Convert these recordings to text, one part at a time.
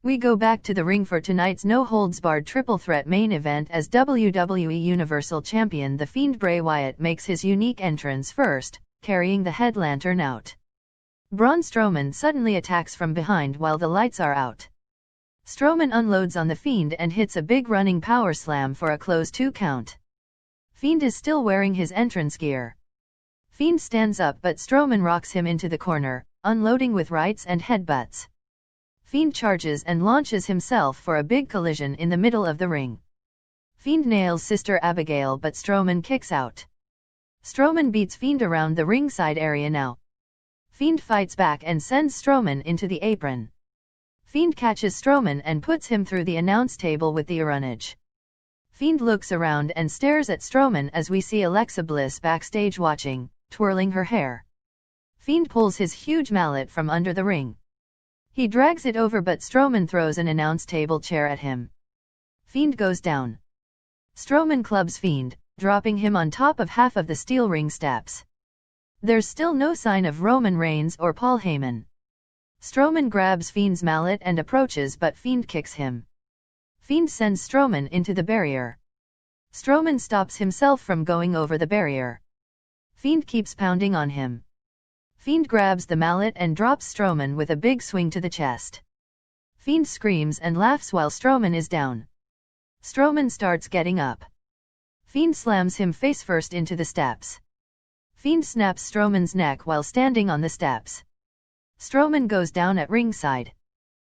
We go back to the ring for tonight's no-holds-barred triple threat main event as WWE Universal Champion The Fiend Bray Wyatt makes his unique entrance first, carrying the head lantern out. Braun Strowman suddenly attacks from behind while the lights are out. Strowman unloads on the Fiend and hits a big running power slam for a close 2 count. Fiend is still wearing his entrance gear. Fiend stands up but Strowman rocks him into the corner, unloading with rights and headbutts. Fiend charges and launches himself for a big collision in the middle of the ring. Fiend nails Sister Abigail but Strowman kicks out. Strowman beats Fiend around the ringside area now. Fiend fights back and sends Strowman into the apron. Fiend catches Strowman and puts him through the announce table with the runnage. Fiend looks around and stares at Strowman as we see Alexa Bliss backstage watching, twirling her hair. Fiend pulls his huge mallet from under the ring. He drags it over but Strowman throws an announce table chair at him. Fiend goes down. Strowman clubs Fiend, dropping him on top of half of the steel ring steps. There's still no sign of Roman Reigns or Paul Heyman. Strowman grabs Fiend's mallet and approaches but Fiend kicks him. Fiend sends Strowman into the barrier. Strowman stops himself from going over the barrier. Fiend keeps pounding on him. Fiend grabs the mallet and drops Strowman with a big swing to the chest. Fiend screams and laughs while Strowman is down. Strowman starts getting up. Fiend slams him face first into the steps. Fiend snaps Strowman's neck while standing on the steps. Strowman goes down at ringside.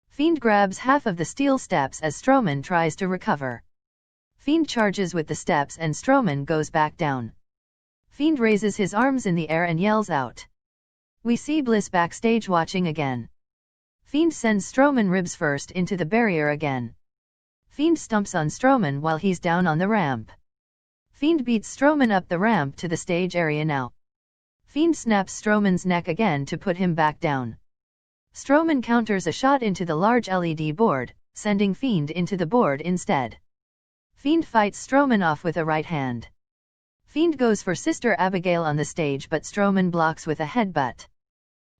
Fiend grabs half of the steel steps as Strowman tries to recover. Fiend charges with the steps and Strowman goes back down. Fiend raises his arms in the air and yells out. We see Bliss backstage watching again. Fiend sends Strowman ribs first into the barrier again. Fiend stumps on Strowman while he's down on the ramp. Fiend beats Strowman up the ramp to the stage area now. Fiend snaps Strowman's neck again to put him back down. Strowman counters a shot into the large LED board, sending Fiend into the board instead. Fiend fights Strowman off with a right hand. Fiend goes for Sister Abigail on the stage but Strowman blocks with a headbutt.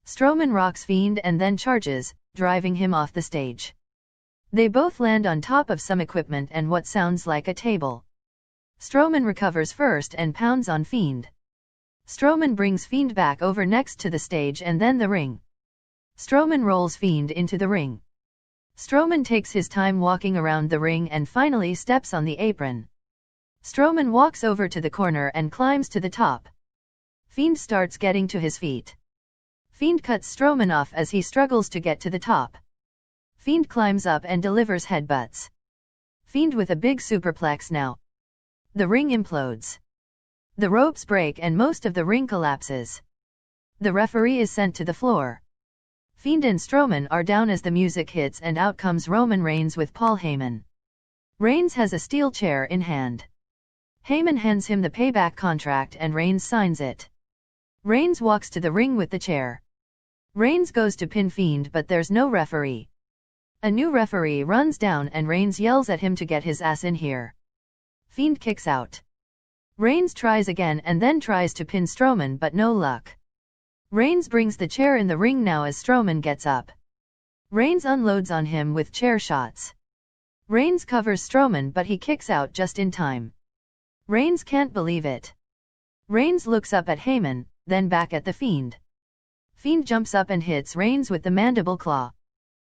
Strowman rocks Fiend and then charges, driving him off the stage. They both land on top of some equipment and what sounds like a table. Strowman recovers first and pounds on Fiend. Strowman brings Fiend back over next to the stage and then the ring. Strowman rolls Fiend into the ring. Strowman takes his time walking around the ring and finally steps on the apron. Strowman walks over to the corner and climbs to the top. Fiend starts getting to his feet. Fiend cuts Strowman off as he struggles to get to the top. Fiend climbs up and delivers headbutts. Fiend with a big superplex now. The ring implodes. The ropes break and most of the ring collapses. The referee is sent to the floor. Fiend and Strowman are down as the music hits and out comes Roman Reigns with Paul Heyman. Reigns has a steel chair in hand. Heyman hands him the Payback contract and Reigns signs it. Reigns walks to the ring with the chair. Reigns goes to pin Fiend but there's no referee. A new referee runs down and Reigns yells at him to get his ass in here. Fiend kicks out. Reigns tries again and then tries to pin Strowman but no luck. Reigns brings the chair in the ring now as Strowman gets up. Reigns unloads on him with chair shots. Reigns covers Strowman but he kicks out just in time. Reigns can't believe it. Reigns looks up at Heyman, then back at the Fiend. Fiend jumps up and hits Reigns with the mandible claw.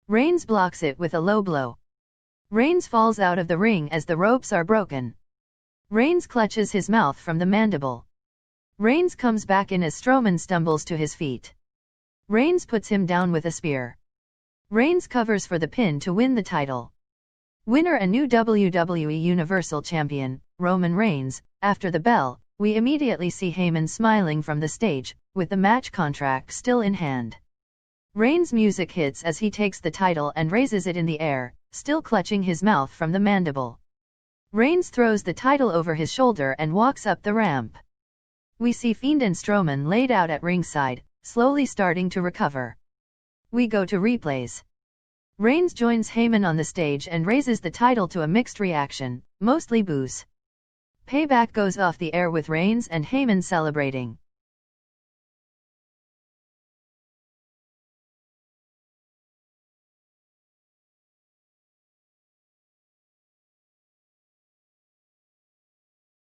Reigns blocks it with a low blow. Reigns falls out of the ring as the ropes are broken. Reigns clutches his mouth from the mandible. Reigns comes back in as Strowman stumbles to his feet. Reigns puts him down with a spear. Reigns covers for the pin to win the title. Winner and new WWE Universal Champion, Roman Reigns. After the bell, we immediately see Heyman smiling from the stage, with the match contract still in hand. Reigns' music hits as he takes the title and raises it in the air, still clutching his mouth from the mandible. Reigns throws the title over his shoulder and walks up the ramp. We see Fiend and Strowman laid out at ringside, slowly starting to recover. We go to replays. Reigns joins Heyman on the stage and raises the title to a mixed reaction, mostly boos. Payback goes off the air with Reigns and Heyman celebrating.